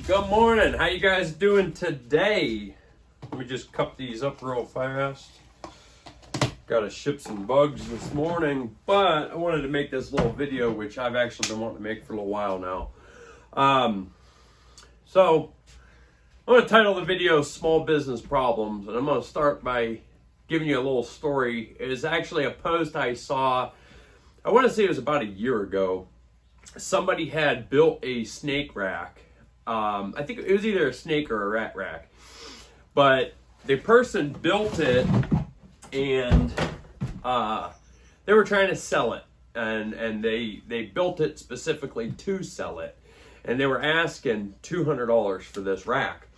Good morning. How you guys doing today? Let me just cup these up real fast. Got to ship some bugs this morning, but I wanted to make this little video, which I've actually been wanting to make for a little while now. So I'm going to title the video Small Business Problems, and I'm going to start by giving you a little story. It's actually a post I saw, I want to say it was about a year ago. Somebody had built a snake rack. I think it was either a snake or a rat rack, but the person built it and they were trying to sell it, and they built it specifically to sell it, and they were asking $200 for this rack.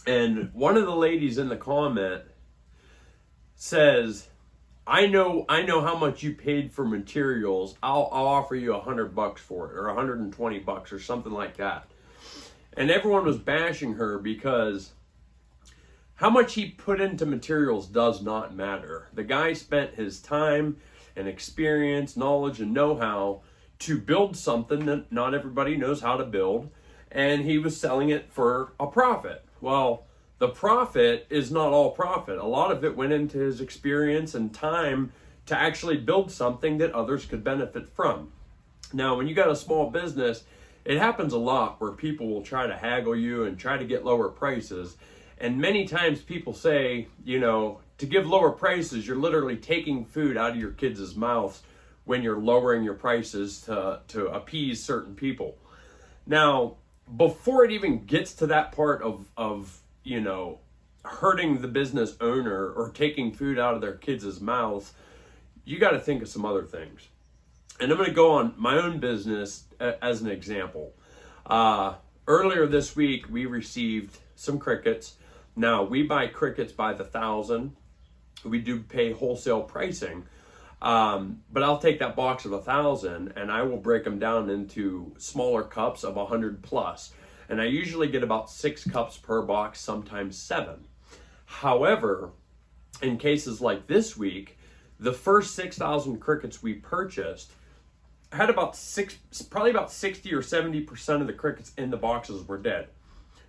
And one of the ladies in the comment says, I know how much you paid for materials. I'll offer you $100 for it, or $120 or something like that. And everyone was bashing her because how much he put into materials does not matter. The guy spent his time and experience, knowledge, and know-how to build something that not everybody knows how to build, and he was selling it for a profit. Well, the profit is not all profit. A lot of it went into his experience and time to actually build something that others could benefit from. Now, when you got a small business, it happens a lot where people will try to haggle you and try to get lower prices. And many times people say, to give lower prices, you're literally taking food out of your kids' mouths when you're lowering your prices to appease certain people. Now, before it even gets to that part of hurting the business owner or taking food out of their kids' mouths, you got to think of some other things. And I'm going to go on my own business as an example. Earlier this week, we received some crickets. Now, we buy crickets by the thousand. We do pay wholesale pricing. But I'll take that box of 1,000 and I will break them down into smaller cups of 100 plus. And I usually get about 6 cups per box, sometimes 7. However, in cases like this week, the first 6,000 crickets we purchased had probably about 60 or 70% of the crickets in the boxes were dead.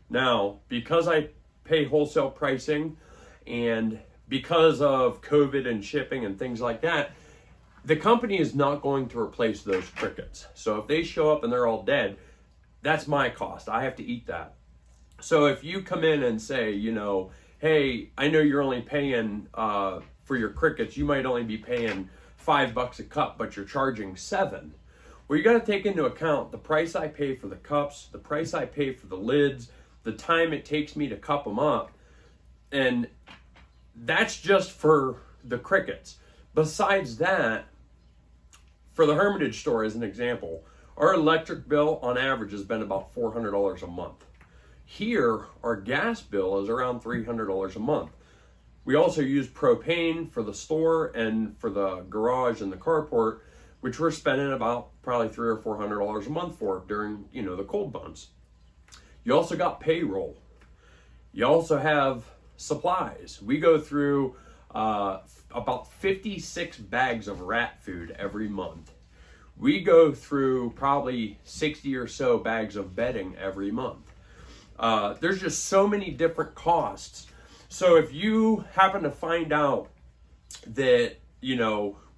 Now, because I pay wholesale pricing and because of COVID and shipping and things like that, the company is not going to replace those crickets. So if they show up and they're all dead, that's my cost. I have to eat that. So if you come in and say, hey, I know you're only paying for your crickets, you might only be paying $5 a cup, but you're charging $7. Well, you got to take into account the price I pay for the cups, the price I pay for the lids, the time it takes me to cup them up, and that's just for the crickets. Besides that, for the Hermitage store as an example, our electric bill on average has been about $400 a month. Here, our gas bill is around $300 a month. We also use propane for the store and for the garage and the carport, which we're spending about probably $300 or $400 a month for during, the cold months. You also got payroll. You also have supplies. We go through about 56 bags of rat food every month. We go through probably 60 or so bags of bedding every month. There's just so many different costs. So if you happen to find out that,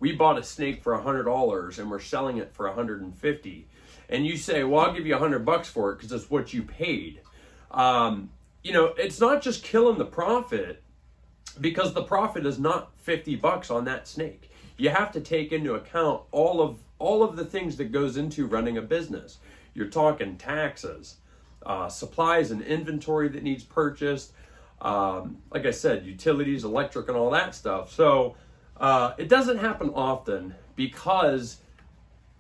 we bought a snake for $100 and we're selling it for $150, and you say, well, I'll give you $100 for it because it's what you paid. It's not just killing the profit, because the profit is not $50 on that snake. You have to take into account all of the things that goes into running a business. You're talking taxes, supplies and inventory that needs purchased, like I said, utilities, electric, and all that stuff. So it doesn't happen often because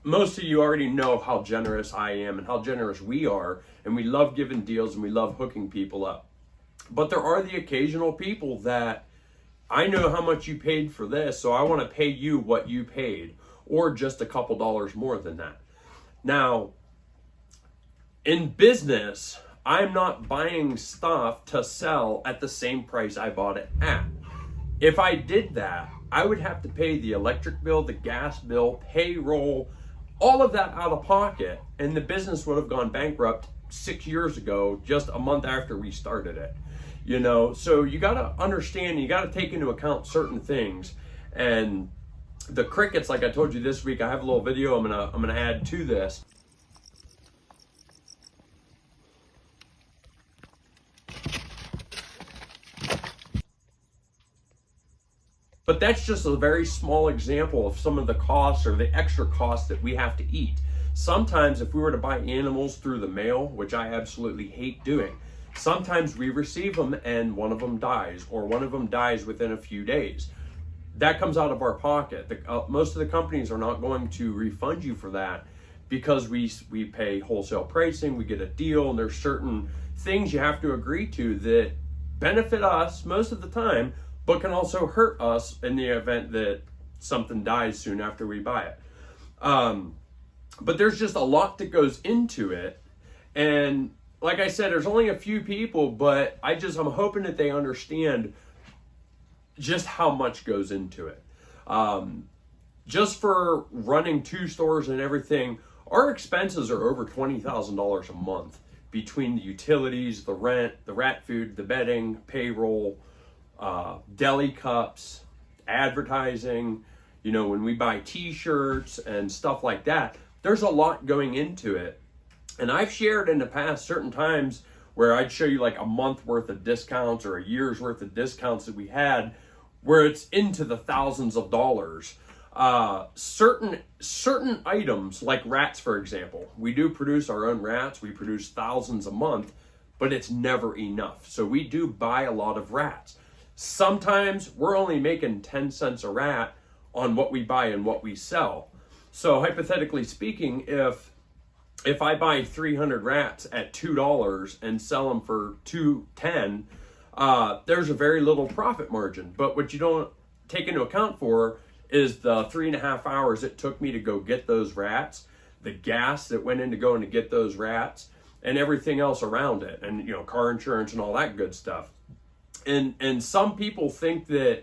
most of you already know how generous I am and how generous we are, and we love giving deals and we love hooking people up. But there are the occasional people that, I know how much you paid for this, so I want to pay you what you paid, or just a couple dollars more than that. Now, in business, I'm not buying stuff to sell at the same price I bought it at. If I did that, I would have to pay the electric bill, the gas bill, payroll, all of that out of pocket, and the business would have gone bankrupt 6 years ago, just a month after we started it. You know, so you got to understand, you got to take into account certain things. And the crickets, like I told you this week, I have a little video I'm gonna add to this. But that's just a very small example of some of the costs or the extra costs that we have to eat. Sometimes if we were to buy animals through the mail, which I absolutely hate doing, sometimes we receive them and one of them dies, or one of them dies within a few days. That comes out of our pocket. Most of the companies are not going to refund you for that, because we pay wholesale pricing, we get a deal, and there's certain things you have to agree to that benefit us most of the time, but can also hurt us in the event that something dies soon after we buy it. But there's just a lot that goes into it. And like I said, there's only a few people, but I'm hoping that they understand just how much goes into it. Just for running 2 stores and everything, our expenses are over $20,000 a month between the utilities, the rent, the rat food, the bedding, payroll, deli cups, advertising, you know, when we buy t-shirts and stuff like that. There's a lot going into it. And I've shared in the past certain times where I'd show you like a month worth of discounts or a year's worth of discounts that we had, where it's into the thousands of dollars. Certain items like rats, for example, we do produce our own rats. We produce thousands a month, but it's never enough. So we do buy a lot of rats. Sometimes we're only making 10 cents a rat on what we buy and what we sell. So hypothetically speaking, if I buy 300 rats at $2 and sell them for $2.10, there's a very little profit margin. But what you don't take into account for is the 3.5 hours it took me to go get those rats, the gas that went into going to get those rats, and everything else around it, and you know, car insurance and all that good stuff. And some people think that,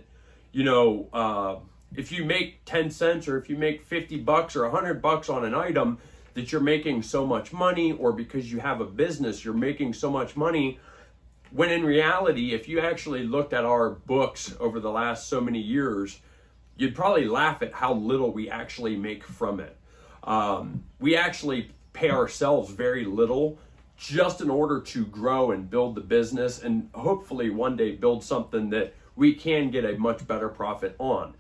you know, if you make 10 cents or if you make 50 bucks or 100 bucks on an item, that you're making so much money, or because you have a business, you're making so much money. When in reality, if you actually looked at our books over the last so many years, you'd probably laugh at how little we actually make from it. We actually pay ourselves very little just in order to grow and build the business, and hopefully one day build something that we can get a much better profit on.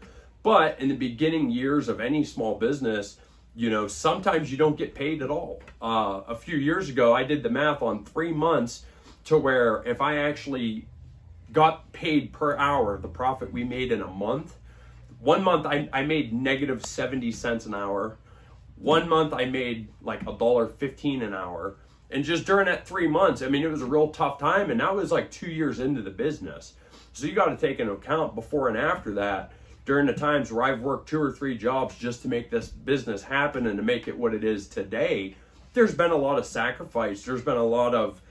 But in the beginning years of any small business, you know, sometimes you don't get paid at all. A few years ago, I did the math on 3 months to where if I actually got paid per hour, the profit we made in a month, 1 month I made negative 70 cents an hour. 1 month I made like $1.15 an hour. And just during that 3 months, I mean, it was a real tough time, and that was like 2 years into the business. So you got to take into account before and after that, during the times where I've worked 2 or 3 jobs just to make this business happen and to make it what it is today, there's been a lot of sacrifice. There's been a lot of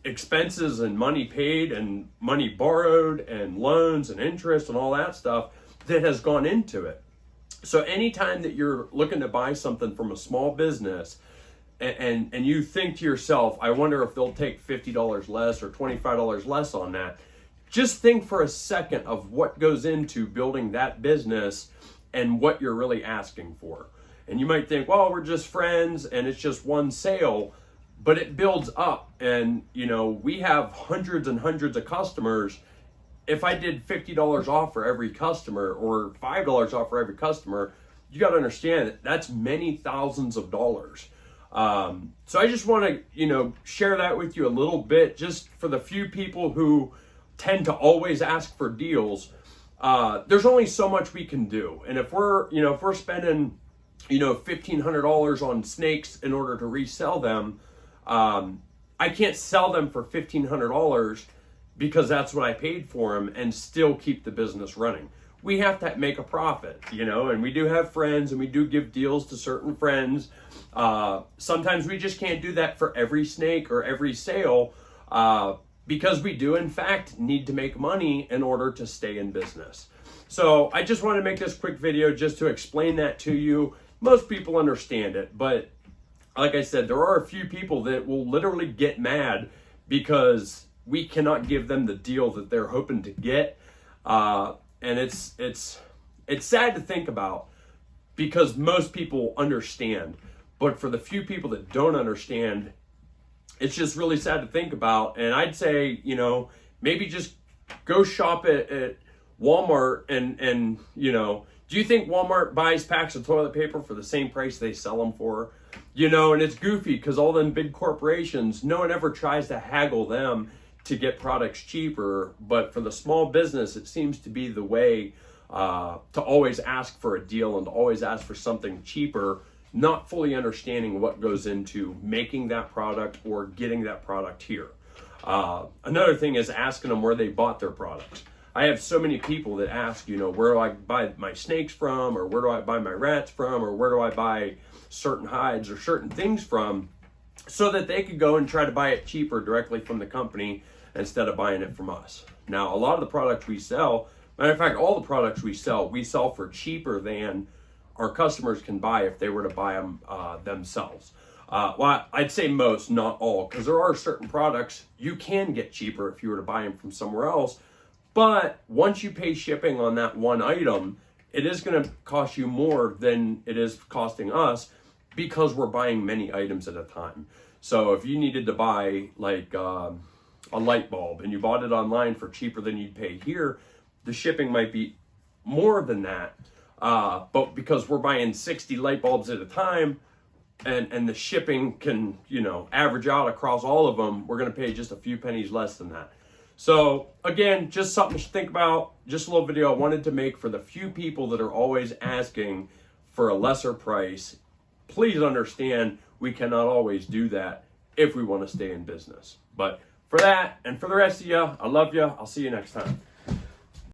expenses and money paid and money borrowed and loans and interest and all that stuff that has gone into it. So anytime that you're looking to buy something from a small business and you think to yourself, I wonder if they'll take $50 less or $25 less on that, just think for a second of what goes into building that business and what you're really asking for. And you might think, well, we're just friends and it's just one sale, but it builds up. And, you know, we have hundreds and hundreds of customers. If I did $50 off for every customer or $5 off for every customer, you got to understand that that's many thousands of dollars. So I just want to, you know, share that with you a little bit, just for the few people who tend to always ask for deals. There's only so much we can do. And if we're spending, you know, $1,500 on snakes in order to resell them, I can't sell them for $1,500 because that's what I paid for them and still keep the business running. We have to make a profit, you know, and we do have friends and we do give deals to certain friends. Sometimes we just can't do that for every snake or every sale, because we do in fact need to make money in order to stay in business. So I just want to make this quick video just to explain that to you. Most people understand it, but like I said, there are a few people that will literally get mad because we cannot give them the deal that they're hoping to get. And it's sad to think about because most people understand. But for the few people that don't understand, it's just really sad to think about. And I'd say, you know, maybe just go shop at Walmart and, you know, do you think Walmart buys packs of toilet paper for the same price they sell them for? You know, and it's goofy because all them big corporations, no one ever tries to haggle them to get products cheaper. But for the small business, it seems to be the way to always ask for a deal and to always ask for something cheaper, not fully understanding what goes into making that product or getting that product here. Another thing is asking them where they bought their products. I have so many people that ask, you know, where do I buy my snakes from, or where do I buy my rats from, or where do I buy certain hides or certain things from, so that they could go and try to buy it cheaper directly from the company instead of buying it from us. Now, a lot of the products we sell, matter of fact, all the products we sell for cheaper than our customers can buy if they were to buy them themselves. Well, I'd say most, not all, because there are certain products you can get cheaper if you were to buy them from somewhere else. But once you pay shipping on that one item, it is going to cost you more than it is costing us because we're buying many items at a time. So if you needed to buy like a light bulb and you bought it online for cheaper than you'd pay here, the shipping might be more than that. But because we're buying 60 light bulbs at a time, and the shipping can, you know, average out across all of them, we're going to pay just a few pennies less than that. So again, just something to think about. Just a little video I wanted to make for the few people that are always asking for a lesser price. Please understand we cannot always do that if we want to stay in business. But for that and for the rest of you, I love you. I'll see you next time.